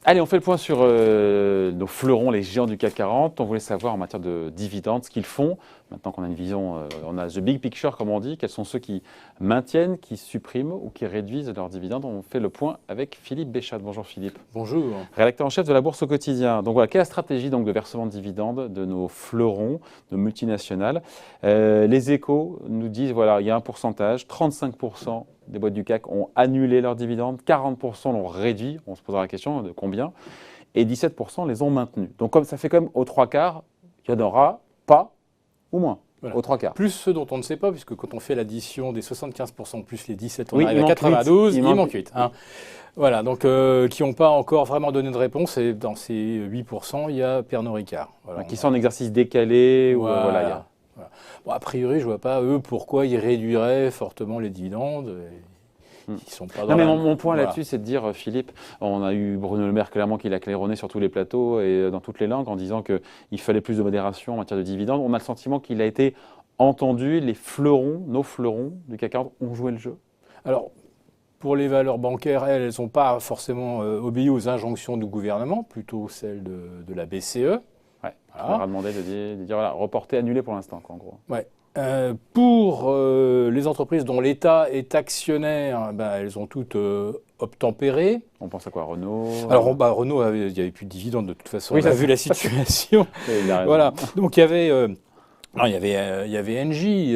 Allez, on fait le point sur nos fleurons, les géants du CAC 40. On voulait savoir en matière de dividendes ce qu'ils font. Maintenant qu'on a une vision, on a the big picture comme on dit. Quels sont ceux qui maintiennent, qui suppriment ou qui réduisent leurs dividendes? On fait le point avec Philippe Béchat. Bonjour Philippe. Bonjour. Rédacteur en chef de la Bourse au quotidien. Donc voilà, quelle est la stratégie donc, de versement de dividendes de nos fleurons, de multinationales? Les Échos nous disent, voilà, il y a un pourcentage, 35% des boîtes du CAC ont annulé leurs dividendes, 40% l'ont réduit, on se posera la question de combien, et 17% les ont maintenus. Donc comme ça fait quand même aux trois quarts, il n'y en aura pas ou moins, voilà. Aux trois quarts. Plus ceux dont on ne sait pas, puisque quand on fait l'addition des 75% plus les 17, on Oui, arrive à 92, il manque 8. Hein. Voilà, donc qui n'ont pas encore vraiment donné de réponse, et dans ces 8%, il y a Pernod Ricard. Voilà, qui sont en exercice décalé, voilà. ou voilà, il y a... Voilà. Bon, a priori, je ne vois pas, eux, pourquoi ils réduiraient fortement les dividendes. Ils sont pas dans non, mais mon point là-dessus, c'est de dire, Philippe, on a eu Bruno Le Maire clairement qui l'a claironné sur tous les plateaux et dans toutes les langues en disant qu'il fallait plus de modération en matière de dividendes. On a le sentiment qu'il a été entendu, les fleurons, nos fleurons du CAC 40 ont joué le jeu. Alors, pour les valeurs bancaires, elles n'ont pas forcément obéi aux injonctions du gouvernement, plutôt celles de la BCE. Ouais, voilà. On leur a demandé de dire voilà, reporter, annuler pour l'instant, en gros. Ouais. Pour les entreprises dont l'État est actionnaire, elles ont toutes obtempéré. On pense à quoi, Renault? Alors, Renault, il n'y avait plus de dividendes de toute façon. Oui, on a vu la situation. Voilà. Donc, il y avait Engie.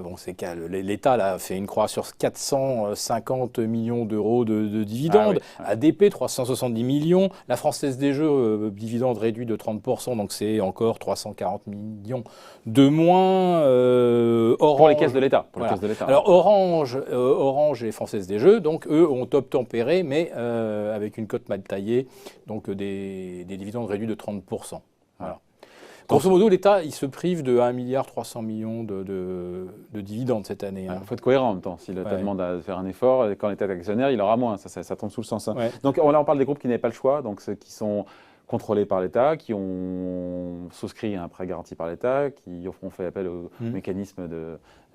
Bon, c'est l'État a fait une croix sur 450 millions d'euros de dividendes. Ah, oui. ADP, 370 millions. La Française des Jeux, dividendes réduits de 30%, donc c'est encore 340 millions de moins. Orange, pour les caisses de l'État. Voilà. Alors Orange et Française des Jeux, donc eux ont obtempéré, mais avec une cote mal taillée, donc des dividendes réduits de 30%. Voilà. Grosso modo, l'État, il se prive de 1,3 milliard de dividendes cette année. Il faut être cohérent en même temps. Si l'État demande à faire un effort, quand l'État est actionnaire, il aura moins. Ça tombe sous le sens. Hein. Ouais. Donc là, on parle des groupes qui n'avaient pas le choix, donc ceux qui sont contrôlés par l'État, qui ont souscrit un prêt garanti par l'État, qui ont fait appel au mécanisme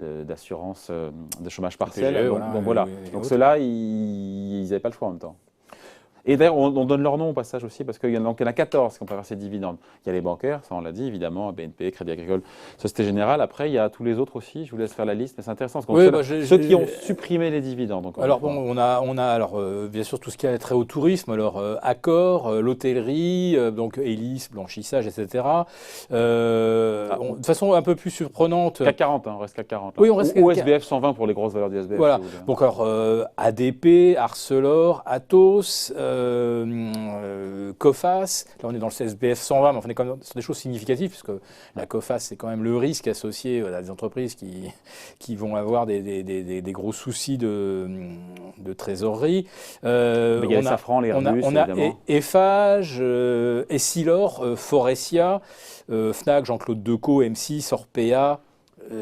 d'assurance de chômage partiel. Donc ceux-là, ils n'avaient pas le choix en même temps. Et d'ailleurs, on donne leur nom au passage aussi, parce qu'il y en a 14 qui ont versé des dividendes. Il y a les bancaires, ça on l'a dit, évidemment, BNP, Crédit Agricole, Société Générale. Après, il y a tous les autres aussi, je vous laisse faire la liste, mais c'est intéressant. Parce ceux qui ont supprimé les dividendes. Alors, bon, on a bien sûr tout ce qui a trait au tourisme, alors Accor, l'hôtellerie, donc hélice, blanchissage, etc. De façon un peu plus surprenante. CAC 40, on reste CAC 40. Oui, on reste ou SBF 120 pour les grosses valeurs du SBF. Voilà. Donc, alors, ADP, Arcelor, Atos. Coface, là on est dans le SBF 120, mais on est quand même sur des choses significatives, puisque la Coface, c'est quand même le risque associé à des entreprises qui vont avoir des gros soucis de trésorerie. Il y a Safran, les Airbus, on a Eiffage, Essilor, Forestia, Fnac, Jean-Claude Decaux, M6, Orpea,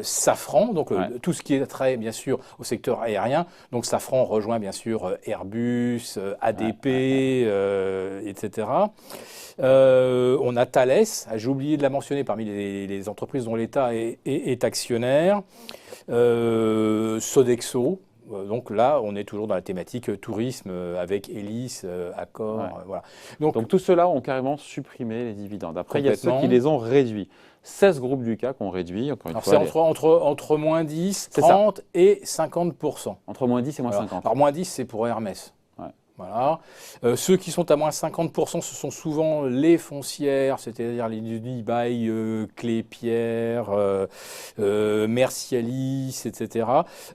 Safran, donc tout ce qui est trait bien sûr au secteur aérien. Donc Safran rejoint bien sûr Airbus, ADP, etc. On a Thales, j'ai oublié de la mentionner parmi les entreprises dont l'État est actionnaire. Sodexo. Donc là, on est toujours dans la thématique tourisme avec Hélice, Accor. Voilà. Donc tous ceux-là ont carrément supprimé les dividendes. Après, il y a ceux qui les ont réduits. 16 groupes du CAC ont réduit. C'est entre moins 10, 30 et 50%. Entre moins 10 et moins 50. Alors moins 10, c'est pour Hermès. Voilà. Ceux qui sont à moins 50%, ce sont souvent les foncières, c'est-à-dire les Unibail, Clépierre, Mercialis, etc.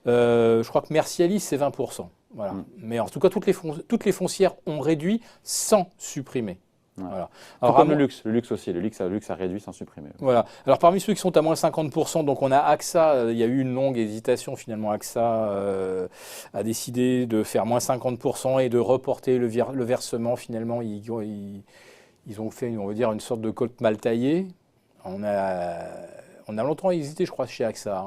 Je crois que Mercialis, c'est 20%. Voilà. Mais en tout cas, toutes les foncières ont réduit sans supprimer. Voilà. Alors, comme le luxe aussi, le luxe a réduit sans supprimer. Voilà. Alors parmi ceux qui sont à moins 50%, donc on a AXA, il y a eu une longue hésitation finalement. AXA a décidé de faire moins 50% et de reporter le versement. Finalement, ils ont fait, on va dire, une sorte de cote mal taillée. On a longtemps hésité, je crois, chez AXA.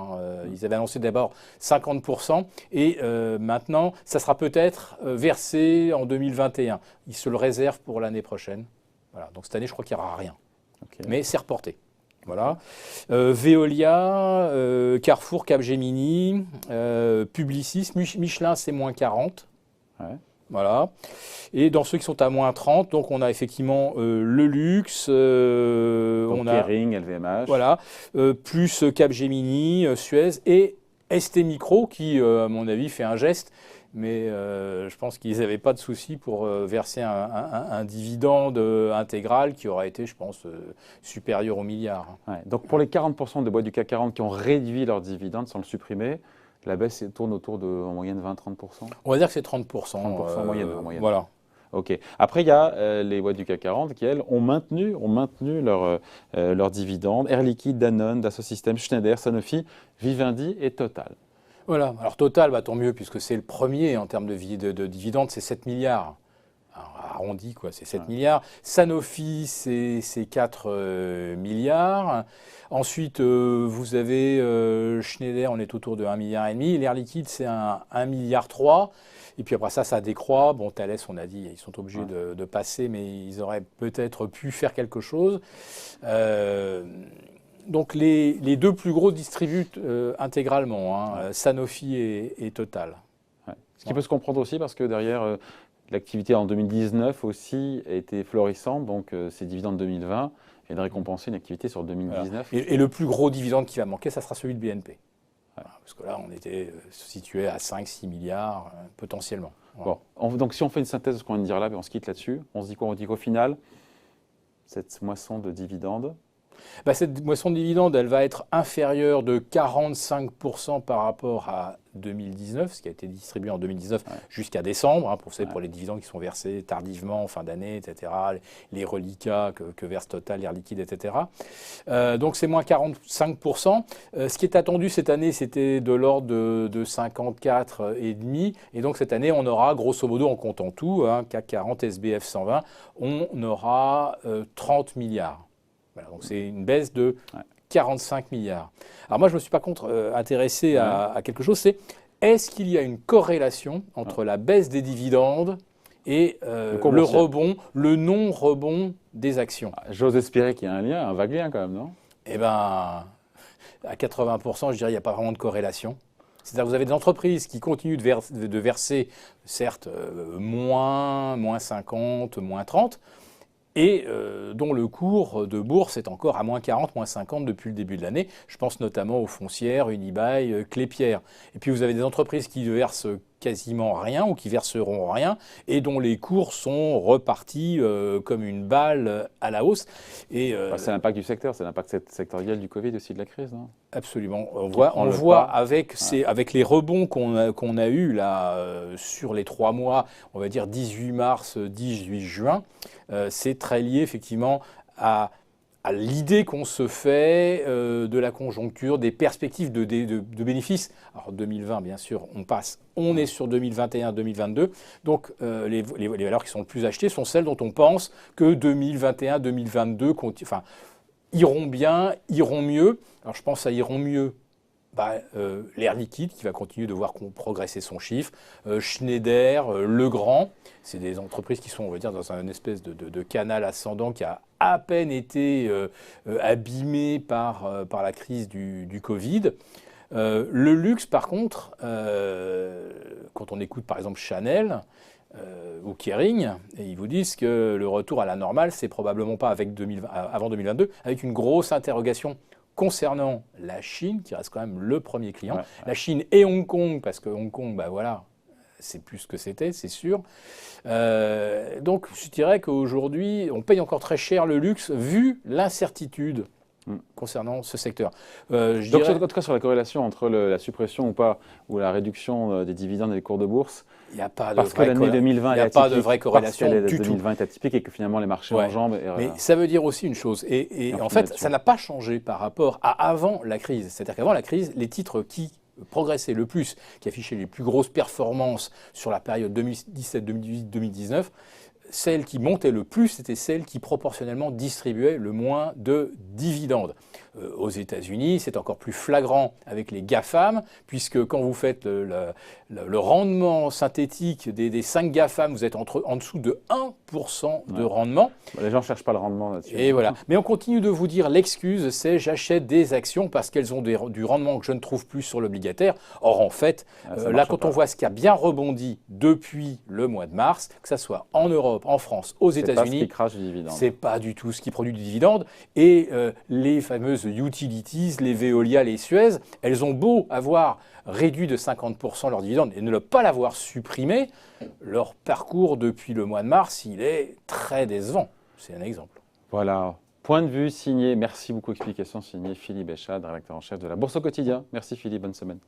Ils avaient annoncé d'abord 50% et maintenant, ça sera peut-être versé en 2021. Ils se le réservent pour l'année prochaine. Voilà. Donc cette année, je crois qu'il n'y aura rien. Okay. Mais c'est reporté. Voilà. Veolia, Carrefour, Capgemini, Publicis, Michelin, c'est moins 40. Ouais. Voilà. Et dans ceux qui sont à moins 30, donc on a effectivement le luxe, on a Kering, LVMH. Voilà, plus Capgemini, Suez et ST Micro qui, à mon avis, fait un geste. Mais je pense qu'ils n'avaient pas de souci pour verser un dividende intégral qui aurait été, je pense, supérieur au milliard. Ouais. Donc pour les 40% de boîtes du CAC 40 qui ont réduit leur dividende sans le supprimer, la baisse tourne autour de, en moyenne, 20-30%. On va dire que c'est 30%. 30% en moyenne. Voilà. Ok. Après, il y a les boîtes du CAC 40 qui, elles, ont maintenu leur dividende. Air Liquide, Danone, Dassault Systèmes, Schneider, Sanofi, Vivendi et Total. Voilà. Alors Total, tant mieux, puisque c'est le premier en termes de dividendes, c'est 7 milliards. Alors, arrondi, quoi, c'est 7 milliards. Sanofi, c'est 4 milliards. Ensuite, vous avez Schneider, on est autour de 1,5 milliard. L'Air Liquide, c'est 1,3 milliard. Et puis après ça décroît. Bon, Thales, on a dit, ils sont obligés de passer, mais ils auraient peut-être pu faire quelque chose. Donc les deux plus gros distribuent intégralement, Sanofi et Total. Ouais. Ce qui peut se comprendre aussi parce que derrière, l'activité en 2019 aussi a été florissante, donc ces dividendes 2020 et de récompenser une activité sur 2019. Voilà. Et le plus gros dividende qui va manquer, ça sera celui de BNP. Voilà, parce que là, on était situé à 5-6 milliards potentiellement. Voilà. Bon, donc si on fait une synthèse de ce qu'on vient de dire là, on se quitte là-dessus. On se dit quoi? On dit qu'au final, cette moisson de dividendes, cette moisson de dividendes, elle va être inférieure de 45% par rapport à 2019, ce qui a été distribué en 2019 jusqu'à décembre, pour les dividendes qui sont versés tardivement en fin d'année, etc., les reliquats que verse Total, Air Liquide, etc. Donc c'est moins 45%. Ce qui est attendu cette année, c'était de l'ordre de 54,5. Et donc cette année, on aura, grosso modo, en comptant tout, CAC 40, SBF 120, on aura 30 milliards. Voilà, donc c'est une baisse de 45 milliards. Alors moi, je ne me suis pas intéressé à quelque chose, c'est est-ce qu'il y a une corrélation entre la baisse des dividendes et le rebond, le non-rebond des actions? J'ose espérer qu'il y a un vague lien quand même, non? Eh bien, à 80%, je dirais qu'il n'y a pas vraiment de corrélation. C'est-à-dire que vous avez des entreprises qui continuent de verser, certes, moins 50, moins 30, et dont le cours de bourse est encore à moins 40, moins 50 depuis le début de l'année. Je pense notamment aux foncières, Unibail, Klépierre. Et puis vous avez des entreprises qui versent quasiment rien ou qui verseront rien et dont les cours sont repartis comme une balle à la hausse. C'est l'impact du secteur, c'est l'impact sectoriel du Covid aussi de la crise, non? Absolument. On voit avec les rebonds qu'on a eus là, sur les 3 mois, on va dire 18 mars, 18 juin, c'est très lié effectivement à l'idée qu'on se fait de la conjoncture, des perspectives de bénéfices. Alors 2020, bien sûr, on est sur 2021-2022. Donc les valeurs qui sont le plus achetées sont celles dont on pense que 2021-2022 iront bien, iront mieux. Alors je pense à iront mieux. L'Air Liquide qui va continuer de voir progresser son chiffre, Schneider, Legrand, c'est des entreprises qui sont, on va dire, dans un espèce de canal ascendant qui a à peine été abîmé par la crise du Covid. Le luxe, par contre, quand on écoute par exemple Chanel ou Kering, et ils vous disent que le retour à la normale, c'est probablement pas avant 2022, avec une grosse interrogation concernant la Chine, qui reste quand même le premier client, la Chine et Hong Kong, parce que Hong Kong, c'est plus ce que c'était, c'est sûr. Donc je dirais qu'aujourd'hui, on paye encore très cher le luxe, vu l'incertitude concernant ce secteur. Donc en tout cas, sur la corrélation entre la suppression ou pas, ou la réduction des dividendes et des cours de bourse, il n'y a pas parce que l'année 2020 est atypique, de vraie corrélation parce que 2020 est atypique et que finalement les marchés enjambent. Mais ça veut dire aussi une chose, et en fait, ça n'a pas changé par rapport à avant la crise. C'est-à-dire qu'avant la crise, les titres qui progressaient le plus, qui affichaient les plus grosses performances sur la période 2017, 2018, 2019, celles qui montaient le plus, c'était celles qui proportionnellement distribuaient le moins de dividendes. Aux États-Unis, c'est encore plus flagrant avec les GAFAM, puisque quand vous faites le rendement synthétique des 5 GAFAM, vous êtes en dessous de 1% de rendement. Les gens ne cherchent pas le rendement là-dessus. Et voilà. Mais on continue de vous dire l'excuse, c'est j'achète des actions parce qu'elles ont du rendement que je ne trouve plus sur l'obligataire. Or, en fait, là, quand on voit ce qui a bien rebondi depuis le mois de mars, que ce soit en Europe, en France, aux États-Unis, c'est pas du tout ce qui produit du dividende. Et les fameuses utilities, les Veolia, les Suez, elles ont beau avoir réduit de 50% leur dividende et ne pas l'avoir supprimé, leur parcours depuis le mois de mars, il est très décevant. C'est un exemple. Voilà. Point de vue signé. Merci beaucoup. Explication signée Philippe Béchade, rédacteur en chef de la Bourse au quotidien. Merci Philippe. Bonne semaine.